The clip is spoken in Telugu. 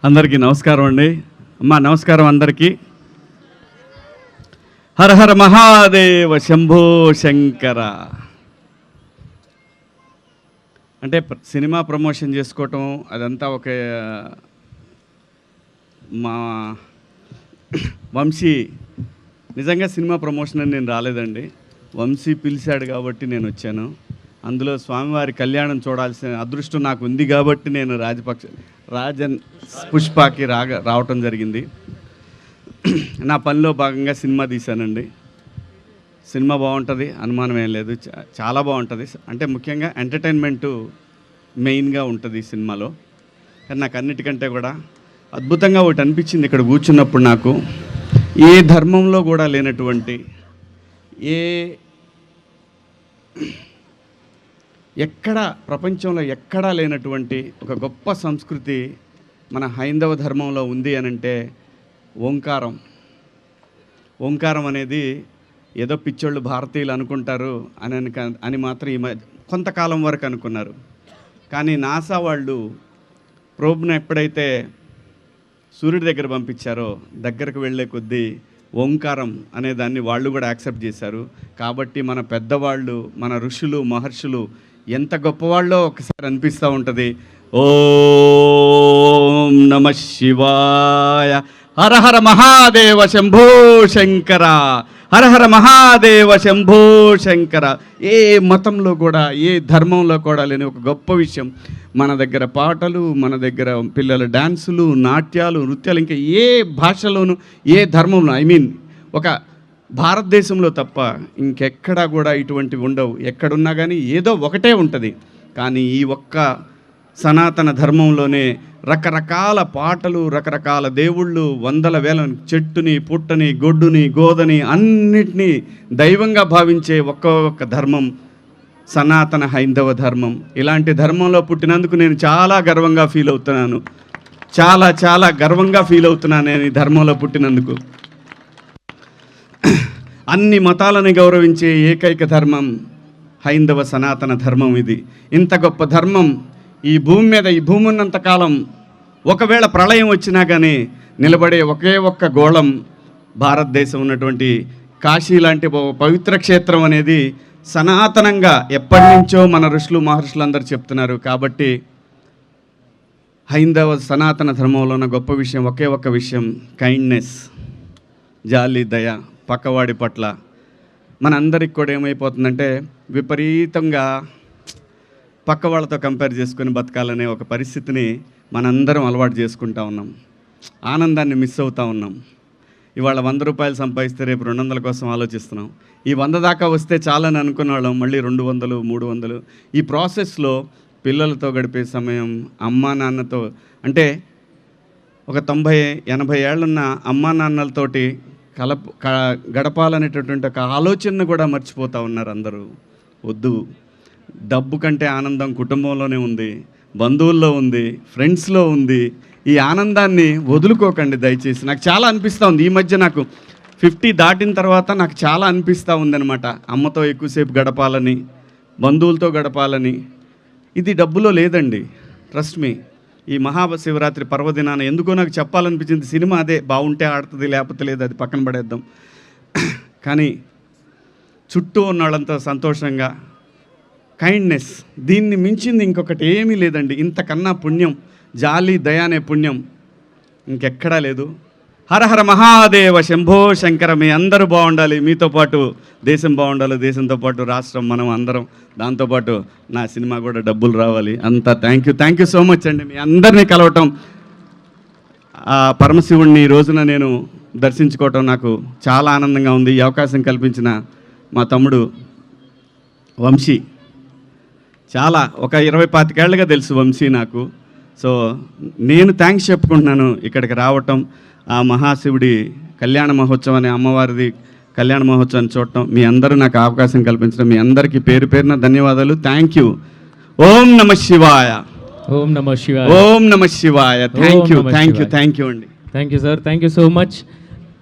అందరికీ నమస్కారం అండి. అమ్మా నమస్కారం అందరికీ. హర హర మహాదేవ శంభో శంకర. అంటే సినిమా ప్రమోషన్ చేసుకోవటం అదంతా ఒక మా వంశీ నిజంగా సినిమా ప్రమోషన్ అని నేను రాలేదండి. వంశీ పిలిచాడు కాబట్టి నేను వచ్చాను. అందులో స్వామివారి కళ్యాణం చూడాల్సిన అదృష్టం నాకు ఉంది కాబట్టి నేను రాజన్ పుష్పకి రావటం జరిగింది. నా పనిలో భాగంగా సినిమా తీశానండి. సినిమా బాగుంటుంది, అనుమానం ఏం లేదు, చాలా బాగుంటుంది. అంటే ముఖ్యంగా ఎంటర్టైన్మెంటు మెయిన్గా ఉంటుంది ఈ సినిమాలో. కానీ నాకు అన్నిటికంటే కూడా అద్భుతంగా ఒకటి అనిపించింది ఇక్కడ కూర్చున్నప్పుడు. నాకు ఏ ధర్మంలో కూడా లేనటువంటి, ఎక్కడా ప్రపంచంలో ఎక్కడా లేనటువంటి ఒక గొప్ప సంస్కృతి మన హైందవ ధర్మంలో ఉంది అనంటే ఓంకారం. ఓంకారం అనేది ఏదో పిచ్చోళ్ళు భారతీయులు అనుకుంటారు అని మాత్రం కొంతకాలం వరకు అనుకున్నారు. కానీ నాసా వాళ్ళు ప్రోబ్ను ఎప్పుడైతే సూర్యుడి దగ్గర పంపించారో దగ్గరకు వెళ్ళే కొద్దీ ఓంకారం అనే దాన్ని వాళ్ళు కూడా యాక్సెప్ట్ చేశారు. కాబట్టి మన పెద్దవాళ్ళు, మన ఋషులు, మహర్షులు ఎంత గొప్పవాళ్ళో ఒకసారి అనిపిస్తూ ఉంటుంది. ఓం నమ శివాయ. హర హర మహాదేవ శంభో శంకర. హర హర మహాదేవ శంభో శంకర. ఏ మతంలో కూడా, ఏ ధర్మంలో కూడా లేని ఒక గొప్ప విషయం. మన దగ్గర పాటలు, మన దగ్గర పిల్లల డ్యాన్సులు, నాట్యాలు, నృత్యాలు, ఇంకా ఏ భాషలోనూ, ఏ ధర్మంలో, ఒక భారతదేశంలో తప్ప ఇంకెక్కడా కూడా ఇటువంటివి ఉండవు. ఎక్కడున్నా కానీ ఏదో ఒకటే ఉంటుంది. కానీ ఈ ఒక్క సనాతన ధర్మంలోనే రకరకాల పాటలు, రకరకాల దేవుళ్ళు, వందల వేల చెట్టుని, పుట్టని, గొడ్డుని, గోదని అన్నిటినీ దైవంగా భావించే ఒక్క ధర్మం సనాతన హైందవ ధర్మం. ఇలాంటి ధర్మంలో పుట్టినందుకు నేను చాలా గర్వంగా ఫీల్ అవుతున్నాను. చాలా చాలా గర్వంగా ఫీల్ అవుతున్నాను నేను ఈ ధర్మంలో పుట్టినందుకు. అన్ని మతాలను గౌరవించే ఏకైక ధర్మం హైందవ సనాతన ధర్మం. ఇది ఇంత గొప్ప ధర్మం ఈ భూమి మీద, ఈ భూమి ఉన్నంతకాలం ఒకవేళ ప్రళయం వచ్చినా కానీ నిలబడే ఒకే ఒక్క గోళం భారతదేశం ఉన్నటువంటి కాశీ లాంటి పవిత్ర క్షేత్రం అనేది సనాతనంగా ఎప్పటి నుంచో మన ఋషులు, మహర్షులు అందరూ చెప్తున్నారు. కాబట్టి హైందవ సనాతన ధర్మంలో ఉన్న గొప్ప విషయం ఒకే ఒక్క విషయం, కైండ్నెస్, జాలి, దయ పక్కవాడి పట్ల. మనందరికి కూడా ఏమైపోతుందంటే విపరీతంగా పక్క వాళ్ళతో కంపేర్ చేసుకొని బతకాలనే ఒక పరిస్థితిని మనందరం అలవాటు చేసుకుంటా ఉన్నాం. ఆనందాన్ని మిస్ అవుతూ ఉన్నాం. ఇవాళ 100 రూపాయలు సంపాదిస్తే రేపు 200 కోసం ఆలోచిస్తున్నాం. ఈ 100 దాకా వస్తే చాలని అనుకున్న వాళ్ళం మళ్ళీ 200, 300. ఈ ప్రాసెస్లో పిల్లలతో గడిపే సమయం, అమ్మా నాన్నతో, అంటే ఒక 90-80 ఏళ్ళున్న అమ్మా నాన్నలతోటి గడపాలనేటటువంటి ఒక ఆలోచనను కూడా మర్చిపోతూ ఉన్నారు అందరూ. వద్దు, డబ్బు కంటే ఆనందం కుటుంబంలోనే ఉంది, బంధువుల్లో ఉంది, ఫ్రెండ్స్లో ఉంది. ఈ ఆనందాన్ని వదులుకోకండి దయచేసి. నాకు చాలా అనిపిస్తూ ఉంది ఈ మధ్య, నాకు 50 దాటిన తర్వాత నాకు చాలా అనిపిస్తూ ఉందన్నమాట. అమ్మతో ఎక్కువసేపు గడపాలని, బంధువులతో గడపాలని. ఇది డబ్బులో లేదండి, ట్రస్ట్ మీ. ఈ మహాశివరాత్రి పర్వదినాన ఎందుకో నాకు చెప్పాలనిపించింది. సినిమా అదే, బాగుంటే ఆడుతుంది, లేకపోతే లేదు, అది పక్కన పడేద్దాం. కానీ చుట్టూ ఉన్న వాళ్ళంతా సంతోషంగా, కైండ్నెస్, దీన్ని మించింది ఇంకొకటి ఏమీ లేదండి. ఇంతకన్నా పుణ్యం, జాలి, దయ అనే పుణ్యం ఇంకెక్కడా లేదు. హర హర మహాదేవ శంభో శంకర. మీ అందరూ బాగుండాలి, మీతో పాటు దేశం బాగుండాలి, దేశంతో పాటు రాష్ట్రం, మనం అందరం, దాంతోపాటు నా సినిమా కూడా డబ్బులు రావాలి. అంతా థ్యాంక్ యూ సో మచ్ అండి. మీ అందరినీ కలవటం, ఆ పరమశివుణ్ణి ఈ రోజున నేను దర్శించుకోవటం నాకు చాలా ఆనందంగా ఉంది. ఈ అవకాశం కల్పించిన మా తమ్ముడు వంశీ, చాలా ఒక 20-25 ఏళ్ళుగా తెలుసు వంశీ నాకు. సో నేను థ్యాంక్స్ చెప్పుకుంటున్నాను ఇక్కడికి రావటం, ఆ మహాశివుడి కళ్యాణ మహోత్సవాన్ని, అమ్మవారిది కళ్యాణ మహోత్సవాన్ని చూడటం, మీ అందరూ నాకు అవకాశం కల్పించడం, మీ అందరికీ పేరు పేరున ధన్యవాదాలు. Thank you. ఓం నమ శివాయ. ఓం నమ శివాయ. ఓం నమ శివాయ. థ్యాంక్ యూ అండి. Thank you sir, thank you so much.